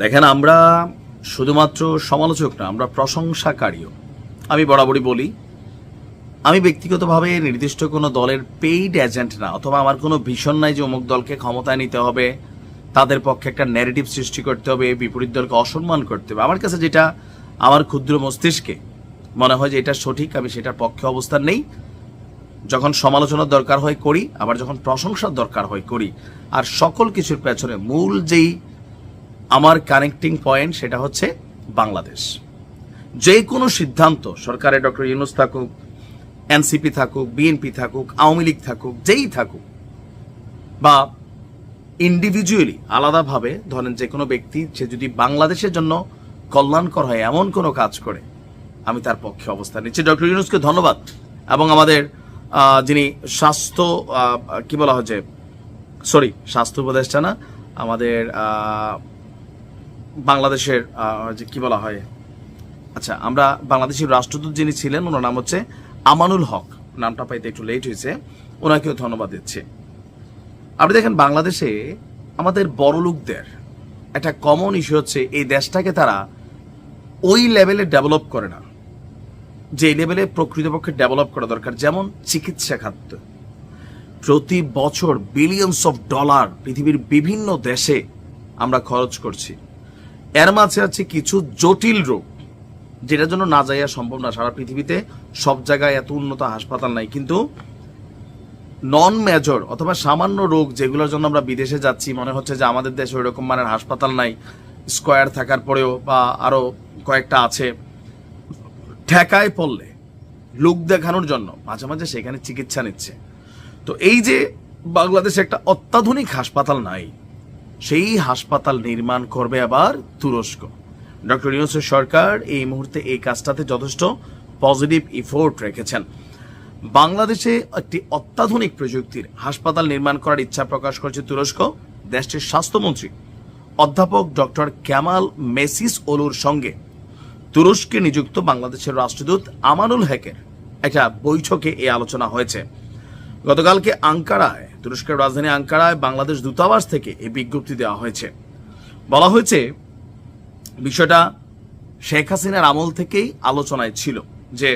দেখেন, আমরা শুধুমাত্র সমালোচক না, আমরা প্রশংসাকারীও। আমি বরাবরই বলি, আমি ব্যক্তিগতভাবে নির্দিষ্ট কোনো দলের পেইড এজেন্ট না, অথবা আমার কোনো ভিশন নাই যে অমুক দলকে ক্ষমতায় নিতে হবে, তাদের পক্ষে একটা ন্যারেটিভ সৃষ্টি করতে হবে, বিপরীত দলকে অসম্মান করতে হবে। আমার কাছে যেটা আমার ক্ষুদ্র মস্তিষ্কে মনে হয় যে এটা সঠিক, আমি সেটার পক্ষে অবস্থান নেই। যখন সমালোচনার দরকার হয় করি, আবার যখন প্রশংসার দরকার হয় করি। আর সকল কিছুর পেছনে মূল যেই আমার কানেক্টিং পয়েন্ট সেটা হচ্ছে বাংলাদেশ। যে কোনো সিদ্ধান্ত, সরকারে ডক্টর ইউনূস থাকুক, এনসিপি থাকুক, বিএনপি থাকুক, আওয়ামী লীগ থাকুক, যেই থাকুক, বা ইন্ডিভিজুয়ালি আলাদাভাবে ধরেন যে কোনো ব্যক্তি, সে যদি বাংলাদেশের জন্য কল্যাণকর হয় এমন কোনো কাজ করে, আমি তার পক্ষে অবস্থান নিচ্ছি। ডক্টর ইউনূসকে ধন্যবাদ, এবং আমাদের যিনি স্বাস্থ্য কি বলা হচ্ছে, স্বাস্থ্য উপদেষ্টা না, আমাদের বাংলাদেশের যে কি বলা হয়, আচ্ছা, আমরা বাংলাদেশের রাষ্ট্রদূত যিনি ছিলেন, ওনার নাম হচ্ছে আমানুল হক, নামটা পাইতে একটু লেট হয়েছে, ওনাকেও ধন্যবাদ দিচ্ছি। আপনি দেখেন, বাংলাদেশে আমাদের বড় লোকদের একটা কমন ইস্যু হচ্ছে এই দেশটাকে তারা ওই লেভেলে ডেভেলপ করে না যে লেভেলে প্রকৃতপক্ষে ডেভেলপ করা দরকার। যেমন চিকিৎসা খাত, প্রতি বছর বিলিয়নস অফ ডলার পৃথিবীর বিভিন্ন দেশে আমরা খরচ করছি। এর মাঝে আছে কিছু জটিল রোগ যেটার জন্য না যাইয়া সম্ভব না। সারা পৃথিবীতে সব জায়গায় এত উন্নত হাসপাতাল নাই, কিন্তু নন মেজর অথবা সামান্য রোগ যেগুলোর জন্য আমরা বিদেশে যাচ্ছি, মনে হচ্ছে যে আমাদের দেশে ওই রকম মানের হাসপাতাল নাই, স্কোয়ার থাকার পরেও বা আরো কয়েকটা আছে, ঠেকায় পড়লে লোক দেখানোর জন্য মাঝে মাঝে সেখানে চিকিৎসা নিচ্ছে। তো এই যে বাংলাদেশে একটা অত্যাধুনিক হাসপাতাল নাই, সেই হাসপাতাল নির্মাণ করবে আবার তুরস্ক। ডক্টর ইউনূসের সরকার এই মুহূর্তে এই কাজটাতে যথেষ্ট পজিটিভ ইফোর্ট রেখেছেন। বাংলাদেশে একটি অত্যাধুনিক প্রযুক্তির হাসপাতাল নির্মাণ করার ইচ্ছা প্রকাশ করেছে তুরস্ক। দেশটির স্বাস্থ্যমন্ত্রী অধ্যাপক ডক্টর কামাল মেসিস ওলুর সঙ্গে তুরস্কে নিযুক্ত বাংলাদেশের রাষ্ট্রদূত আমানুল হকের একটা বৈঠকে এই আলোচনা হয়েছে। গতকালকে আঙ্কারায়, তুরস্কের রাজধানী আঙ্কারায় বাংলাদেশ দূতাবাস থেকে এই বিজ্ঞপ্তি দেওয়া হয়েছে। বলা হয়েছে বিষয়টা শেখ হাসিনার আমল থেকেই আলোচনায় ছিল যে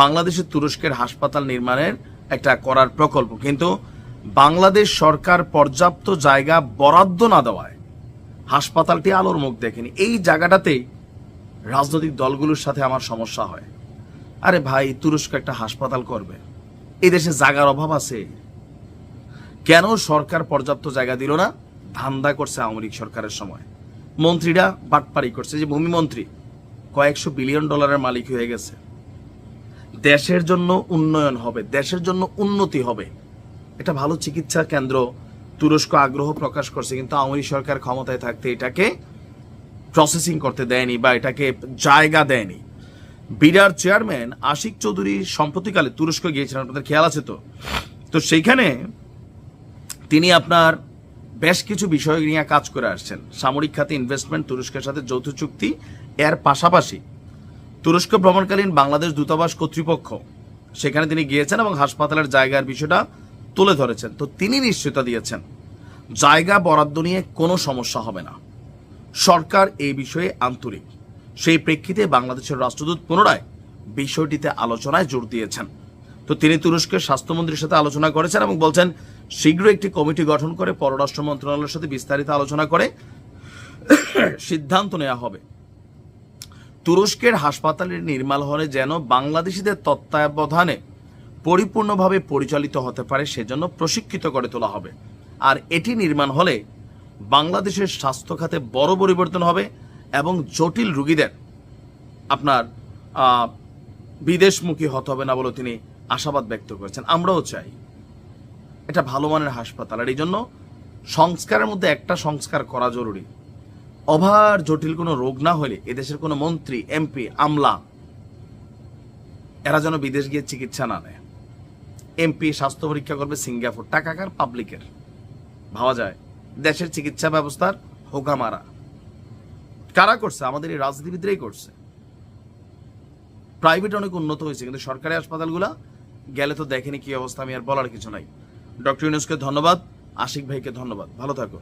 বাংলাদেশের তুরস্কের হাসপাতাল নির্মাণের একটা করার প্রকল্প, কিন্তু বাংলাদেশ সরকার পর্যাপ্ত জায়গা বরাদ্দ না দেওয়ায় হাসপাতালটি আলোর মুখ দেখেনি। এই জায়গাটাতেই রাজনৈতিক দলগুলোর সাথে আমার সমস্যা হয়। আরে ভাই, তুরস্ক একটা হাসপাতাল করবে, এই দেশে জায়গার অভাব আছে, কেন সরকার পর্যাপ্ত জায়গা দিল না? ধান্দা করছে আওয়ামী লীগ সরকারের সময়, মন্ত্রীরা বাটপারি করছে। যে ভূমিমন্ত্রী কয়েকশো বিলিয়ন ডলারের মালিক হয়ে গেছে। দেশের জন্য উন্নয়ন হবে, দেশের জন্য উন্নতি হবে, এটা ভালো চিকিৎসা কেন্দ্র তুরস্ক আগ্রহ প্রকাশ করছে, কিন্তু আওয়ামী লীগ সরকার ক্ষমতায় থাকতে এটাকে প্রসেসিং করতে দেয়নি বা এটাকে জায়গা দেয়নি। বিডার চেয়ারম্যান আশিক চৌধুরী সম্প্রতিকালে তুরস্ক গিয়েছিলেন, আপনাদের খেয়াল আছে তো? তো সেইখানে তিনি আপনার বেশ কিছু বিষয় নিয়ে কাজ করে আসছেন। সামরিক খাতে ইনভেস্টমেন্ট, তুরস্কের সাথে যৌথ চুক্তি, এর পাশাপাশি তুরস্ক ভ্রমণকালীন বাংলাদেশ দূতাবাস কর্তৃপক্ষ সেখানে তিনি গিয়েছেন এবং হাসপাতালের জায়গার বিষয়টা তুলে ধরেছেন। তো তিনি নিশ্চয়তা দিয়েছেন জায়গা বরাদ্দ নিয়ে কোনো সমস্যা হবে না, সরকার এই বিষয়ে আন্তরিক। সেই প্রেক্ষিতে বাংলাদেশের রাষ্ট্রদূত পুনরায় বিষয়টিতে আলোচনায় জোর দিয়েছেন। তো তিনি তুরস্কের স্বাস্থ্যমন্ত্রীর সাথে আলোচনা করেছেন এবং বলছেন শীঘ্রই একটি কমিটি গঠন করে পররাষ্ট্র মন্ত্রণালয়ের সাথে বিস্তারিত আলোচনা করে সিদ্ধান্ত নেওয়া হবে। তুরস্কের হাসপাতালের নির্মাণ হলে যেন বাংলাদেশিদের তত্ত্বাবধানে পরিপূর্ণভাবে পরিচালিত হতে পারে সেজন্য প্রশিক্ষিত করে তোলা হবে। আর এটি নির্মাণ হলে বাংলাদেশের স্বাস্থ্য খাতে বড় পরিবর্তন হবে এবং জটিল রোগীদের আপনার বিদেশমুখী হতে হবে না বলে তিনি আশাবাদ ব্যক্ত করেছেন। আমরাও চাই এটা ভালো মানের হাসপাতাল, আর এই জন্য সংস্কারের মধ্যে একটা সংস্কার করা জরুরি। ওভার জটিল কোনো রোগ না হলে এদেশের কোনো মন্ত্রী, এমপি, আমলা এরা যেন বিদেশ গিয়ে চিকিৎসা না নেয়। এমপি স্বাস্থ্য পরীক্ষা করবে সিঙ্গাপুর, টাকাকার পাবলিকের, ভাবা যায় দেশের চিকিৎসা ব্যবস্থার হোকামারা কারা করছে? আমাদের এই রাজনীতিবিদরাই করছে। প্রাইভেট অনেক উন্নত হয়েছে, কিন্তু সরকারি হাসপাতালগুলা গেলে তো দেখেনি কি অবস্থা, আমি আর বলার কিছু নাই। ডক্টর ইউনূসকে ধন্যবাদ, আশিক ভাইকে ধন্যবাদ, ভালো থাকো।